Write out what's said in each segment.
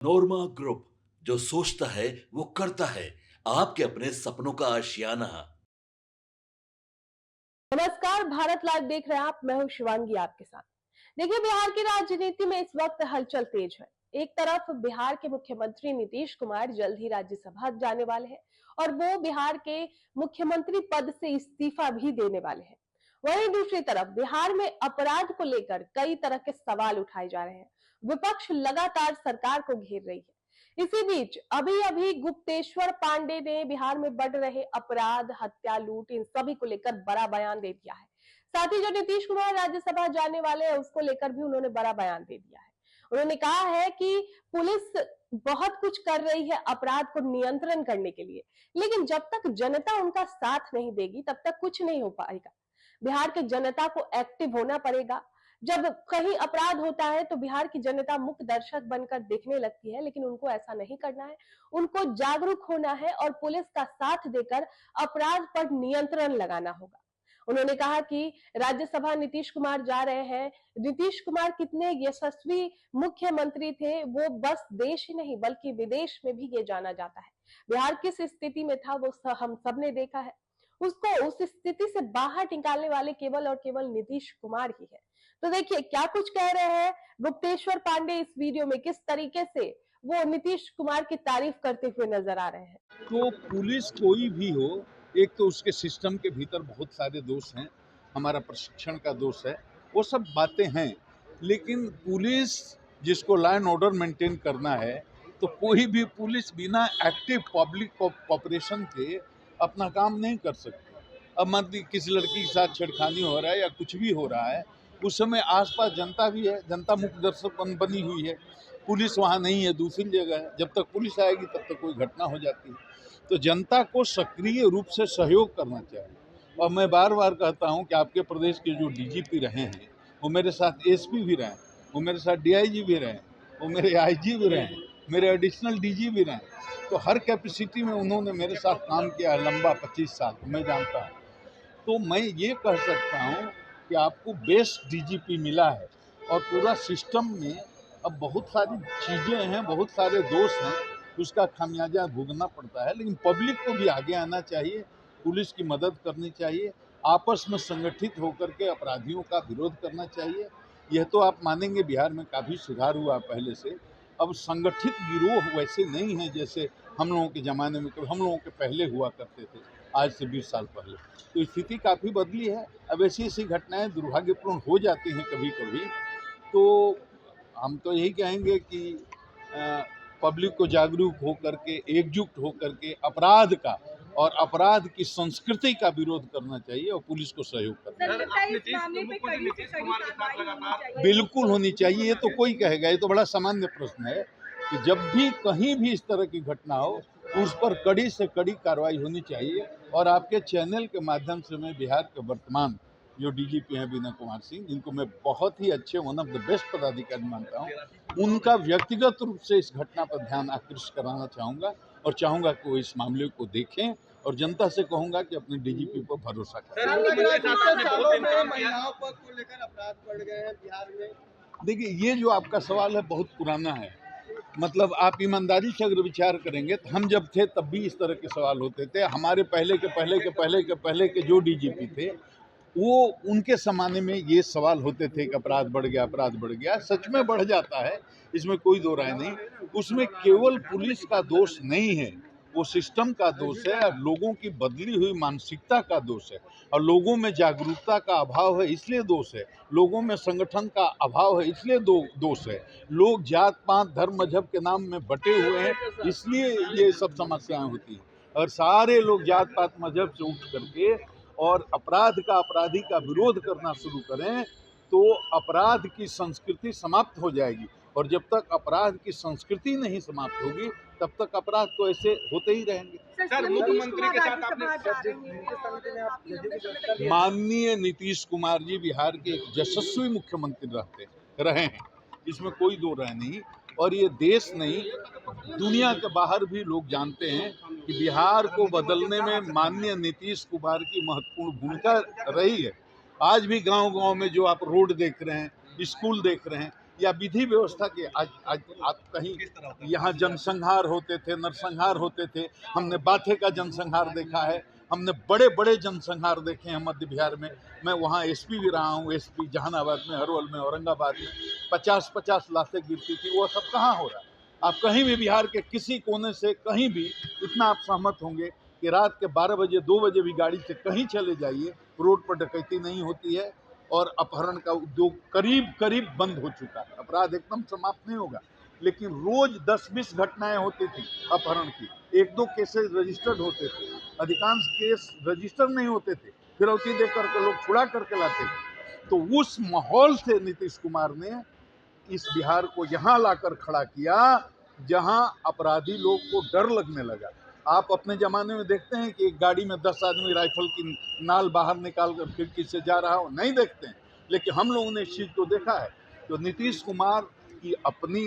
नोरमा group, जो सोचता है वो करता है। आपके अपने सपनों का आशियाना। नमस्कार, भारत लाइव देख रहे हैं आप। मैं हूं शिवांगी आपके साथ। देखिए, बिहार की राजनीति में इस वक्त हलचल तेज है। एक तरफ बिहार के मुख्यमंत्री नीतीश कुमार जल्द ही राज्यसभा जाने वाले हैं और वो बिहार के मुख्यमंत्री पद से इस्तीफा भी देने वाले हैं। वहीं दूसरी तरफ बिहार में अपराध को लेकर कई तरह के सवाल उठाए जा रहे हैं। विपक्ष लगातार सरकार को घेर रही है। इसी बीच अभी अभी गुप्तेश्वर पांडे ने बिहार में बढ़ रहे अपराध, हत्या, लूट, इन सभी को लेकर बड़ा बयान दे दिया है। साथ ही जो नीतीश कुमार राज्यसभा जाने वाले हैं उसको लेकर भी उन्होंने बड़ा बयान दे दिया है। उन्होंने कहा है कि पुलिस बहुत कुछ कर रही है अपराध को नियंत्रण करने के लिए, लेकिन जब तक जनता उनका साथ नहीं देगी तब तक कुछ नहीं हो पाएगा। बिहार के जनता को एक्टिव होना पड़ेगा। जब कहीं अपराध होता है तो बिहार की जनता मुख्य दर्शक बनकर देखने लगती है, लेकिन उनको ऐसा नहीं करना है। उनको जागरूक होना है और पुलिस का साथ देकर अपराध पर नियंत्रण लगाना होगा। उन्होंने कहा कि राज्यसभा नीतीश कुमार जा रहे हैं। नीतीश कुमार कितने यशस्वी मुख्यमंत्री थे, वो बस देश ही नहीं बल्कि विदेश में भी ये जाना जाता है। बिहार किस स्थिति में था वो हम सब ने देखा है। उसको उस स्थिति से बाहर निकालने वाले केवल और केवल नीतीश कुमार ही है। तो देखिए क्या कुछ कह रहे हैं गुप्तेश्वर पांडे इस वीडियो में, किस तरीके से वो नीतीश कुमार की तारीफ करते हुए नजर आ रहे हैं। तो पुलिस कोई भी हो, एक तो उसके सिस्टम के भीतर बहुत सारे दोष हैं, हमारा प्रशिक्षण का दोष है, वो सब बातें हैं। लेकिन पुलिस जिसको लॉ एंड ऑर्डर मेंटेन करना है, तो कोई भी पुलिस बिना एक्टिव पब्लिक कॉपरेशन के अपना काम नहीं कर सकती। अब मान ली किसी लड़की के साथ छेड़खानी हो रहा है या कुछ भी हो रहा है, उस समय आसपास जनता भी है, जनता मुख्य दर्शक बनी हुई है, पुलिस वहाँ नहीं है, दूसरी जगह है। जब तक पुलिस आएगी तब तक कोई घटना हो जाती है। तो जनता को सक्रिय रूप से सहयोग करना चाहिए। और मैं बार बार कहता हूं कि आपके प्रदेश के जो डीजीपी रहे हैं, वो मेरे साथ एसपी भी रहे, वो मेरे साथ डीआईजी भी रहे, वो मेरे आईजी भी रहे, मेरे एडिशनल डीजी भी रहे। तो हर कैपेसिटी में उन्होंने मेरे साथ काम किया है लंबा 25 साल, मैं जानता हूँ। तो मैं ये कह सकता हूँ कि आपको बेस्ट डीजीपी मिला है और पूरा सिस्टम में अब बहुत सारी चीज़ें हैं, बहुत सारे दोष हैं, उसका खामियाजा भुगतना पड़ता है। लेकिन पब्लिक को भी आगे आना चाहिए, पुलिस की मदद करनी चाहिए, आपस में संगठित होकर के अपराधियों का विरोध करना चाहिए। यह तो आप मानेंगे बिहार में काफ़ी सुधार हुआ पहले से। अब संगठित गिरोह वैसे नहीं हैं जैसे हम लोगों के ज़माने में, हम लोगों के पहले हुआ करते थे, आज से 20 साल पहले। तो स्थिति काफ़ी बदली है। अब ऐसी ऐसी घटनाएं दुर्भाग्यपूर्ण हो जाती हैं कभी कभी। तो हम तो यही कहेंगे कि पब्लिक को जागरूक होकर के, एकजुट होकर के अपराध का और अपराध की संस्कृति का विरोध करना चाहिए और पुलिस को सहयोग करना चाहिए। बिल्कुल होनी चाहिए। ये तो कोई कहेगा, ये तो बड़ा सामान्य प्रश्न है कि जब भी कहीं भी इस तरह की घटना हो, उस पर कड़ी से कड़ी कार्रवाई होनी चाहिए। और आपके चैनल के माध्यम से मैं बिहार के वर्तमान जो डीजीपी हैं विनय कुमार सिंह, जिनको मैं बहुत ही अच्छे, वन ऑफ द बेस्ट पदाधिकारी मानता हूँ, उनका व्यक्तिगत रूप से इस घटना पर ध्यान आकृष्ट कराना चाहूँगा और चाहूँगा कि वो इस मामले को देखें और जनता से कहूँगा कि अपने डीजीपी पर भरोसा करें। देखिए, ये जो आपका सवाल है बहुत पुराना है। मतलब आप ईमानदारी से अगर विचार करेंगे तो हम जब थे तब भी इस तरह के सवाल होते थे। हमारे पहले के जो डीजीपी थे, वो उनके ज़माने में ये सवाल होते थे कि अपराध बढ़ गया, अपराध बढ़ गया। सच में बढ़ जाता है, इसमें कोई दो राय नहीं। उसमें केवल पुलिस का दोष नहीं है, वो सिस्टम का दोष है और लोगों की बदली हुई मानसिकता का दोष है। और लोगों में जागरूकता का अभाव है, इसलिए दोष है। लोगों में संगठन का अभाव है, इसलिए दोष है। लोग जात पात धर्म मजहब के नाम में बटे हुए हैं, इसलिए ये सब समस्याएं होती हैं। और सारे लोग जात पात मजहब से उठ करके और अपराधी का विरोध करना शुरू करें तो अपराध की संस्कृति समाप्त हो जाएगी। और जब तक अपराध की संस्कृति नहीं समाप्त होगी तब तक अपराध तो ऐसे होते ही रहेंगे। सर, मुख्यमंत्री के साथ आपने माननीय नीतीश कुमार जी बिहार के एक यशस्वी मुख्यमंत्री रहे हैं, इसमें कोई दो राय नहीं। और ये देश नहीं, दुनिया के बाहर भी लोग जानते हैं कि बिहार को बदलने में माननीय नीतीश कुमार की महत्वपूर्ण भूमिका रही है। आज भी गांव-गांव में जो आप रोड देख रहे हैं, स्कूल देख रहे हैं, या विधि व्यवस्था के आज आज आप कहीं यहाँ जनसंहार होते थे, नरसंहार होते थे, हमने बाथे का जनसंहार देखा है, हमने बड़े बड़े जनसंहार देखे हैं मध्य बिहार में। मैं वहाँ एसपी भी रहा हूँ, एसपी जहानाबाद में, हरवल में, औरंगाबाद में 50-50 लाशें गिरती थी। वो सब कहाँ हो रहा है? आप कहीं भी बिहार के किसी कोने से कहीं भी इतना आप सहमत होंगे कि रात के 12 बजे 2 बजे भी गाड़ी से कहीं चले जाइए, रोड पर डकैती नहीं होती है और अपहरण का उद्योग करीब करीब बंद हो चुका है। अपराध एकदम समाप्त नहीं होगा, लेकिन रोज 10-20 घटनाएं होती थी अपहरण की, 1-2 केसेस रजिस्टर्ड होते थे, अधिकांश केस रजिस्टर नहीं होते थे, फिरौती दे करके लोग छुड़ा करके लाते थे। तो उस माहौल से नीतीश कुमार ने इस बिहार को यहाँ लाकर खड़ा किया जहाँ अपराधी लोग को डर लगने लगा। आप अपने जमाने में देखते हैं कि एक गाड़ी में 10 आदमी राइफल की नाल बाहर निकाल कर खिड़की से जा रहा हो? नहीं देखते हैं। लेकिन हम लोगों ने इस चीज़ को देखा है। तो नीतीश कुमार की अपनी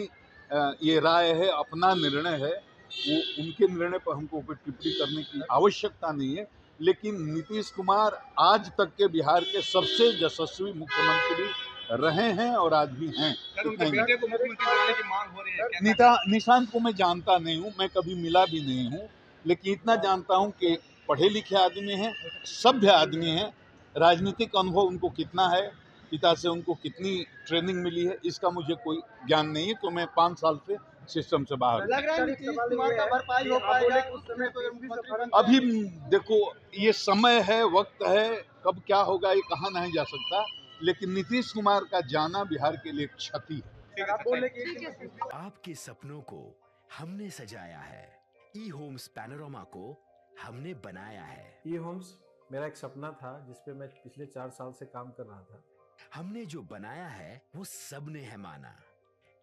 ये राय है, अपना निर्णय है, वो उनके निर्णय पर हमको कोई टिप्पणी करने की आवश्यकता नहीं है। लेकिन नीतीश कुमार आज तक के बिहार के सबसे यशस्वी मुख्यमंत्री रहे हैं और आज भी हैं। उनके बेटे को मुख्यमंत्री बनाने की मांग हो रही है, क्या निशांत को मैं जानता नहीं हूँ, मैं कभी मिला भी नहीं हूँ, लेकिन इतना जानता हूँ कि पढ़े लिखे आदमी हैं, सभ्य आदमी हैं। राजनीतिक अनुभव उनको कितना है, पिता से उनको कितनी ट्रेनिंग मिली है, इसका मुझे कोई ज्ञान नहीं है, तो मैं 5 साल से सिस्टम से बाहर हूँ। लग रहा है नीतीश कुमार का भरपाई हो पाएगा उस समय तो मुख्यमंत्री अभी देखो, ये समय है, वक्त है, कब क्या होगा ये कहा नहीं जा सकता, लेकिन नीतीश कुमार का जाना बिहार के लिए क्षति है। आप बोले कि आपके सपनों को हमने सजाया है, ई होम्स पैनोरमा को हमने बनाया है। ई होम्स मेरा एक सपना था जिस पे मैं पिछले 4 साल से काम कर रहा था। हमने जो बनाया है वो सबने है माना।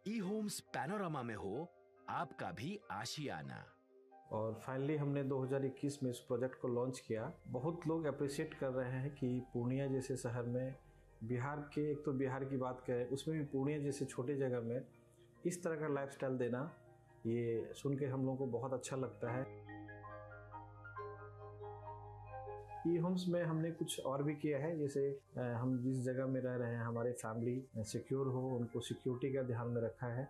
ई होम्स पैनोरमा में हो आपका भी आशियाना। और फाइनली हमने 2021 में इस प्रोजेक्ट को लॉन्च किया। बहुत लोग अप्रिशिएट कर रहे हैं कि पूर्णिया जैसे शहर में बिहार के, एक तो बिहार की बात करें उसमें भी पूर्णिया जैसे छोटे जगह में इस तरह का लाइफस्टाइल देना, ये सुन के हम लोगों को बहुत अच्छा लगता है। ई होम्स में हमने कुछ और भी किया है, जैसे हम जिस जगह में रह रहे हैं हमारे फैमिली सिक्योर हो, उनको सिक्योरिटी का ध्यान में रखा है।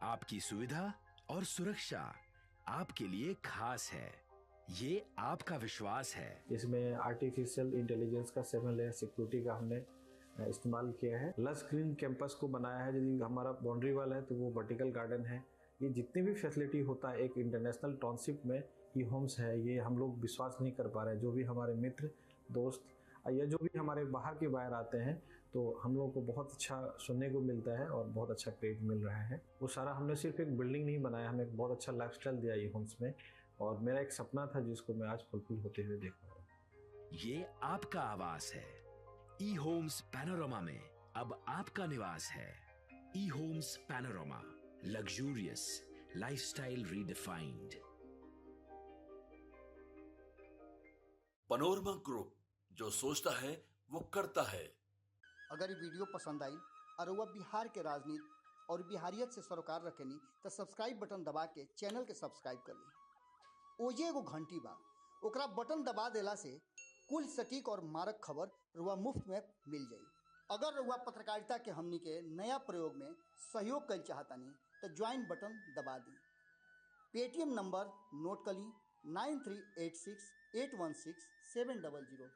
आपकी सुविधा और सुरक्षा आपके लिए खास है, ये आपका विश्वास है। इसमें आर्टिफिशियल इंटेलिजेंस का 7 लेयर सिक्योरिटी का हमने इस्तेमाल किया है। लस ग्रीन कैंपस को बनाया है, यदि हमारा बाउंड्री वाल है तो वो वर्टिकल गार्डन है। ये जितनी भी फैसिलिटी होता है एक इंटरनेशनल टाउनशिप में ई होम्स है, ये हम लोग विश्वास नहीं कर पा रहे हैं। जो भी हमारे मित्र दोस्त या जो भी हमारे बाहर के बाहर आते हैं तो हम लोगों को बहुत अच्छा सुनने को मिलता है और बहुत अच्छा क्रेडिट मिल रहा है। वो सारा हमने सिर्फ एक बिल्डिंग नहीं बनाया, हमें एक बहुत अच्छा लाइफस्टाइल दिया ई होम्स में, और मेरा एक सपना था जिसको मैं आज फुलफिल होते हुए देख रहा हूँ। ये आपका आवास है। ई होम्स पैनोरमा में अब आपका निवास है। E homes Panorama, luxurious lifestyle redefined. Panorama group, जो सोचता है वो करता है। अगर ये वीडियो पसंद आई और वह बिहार के राजनीति और बिहारियत से सरोकार रखेनी तो सब्सक्राइब बटन दबा के चैनल के सब्सक्राइब कर ली। ओजे एगो घंटी बा, ओकरा बटन दबा देला से कुल सटीक और मारक खबर रुआ मुफ्त में मिल जाई। अगर रुआ पत्रकारिता के हमनी के नया प्रयोग में सहयोग कर चाहतानी तो ज्वाइन बटन दबा दी। पेटीएम नंबर नोट कर ली 9386 816 700।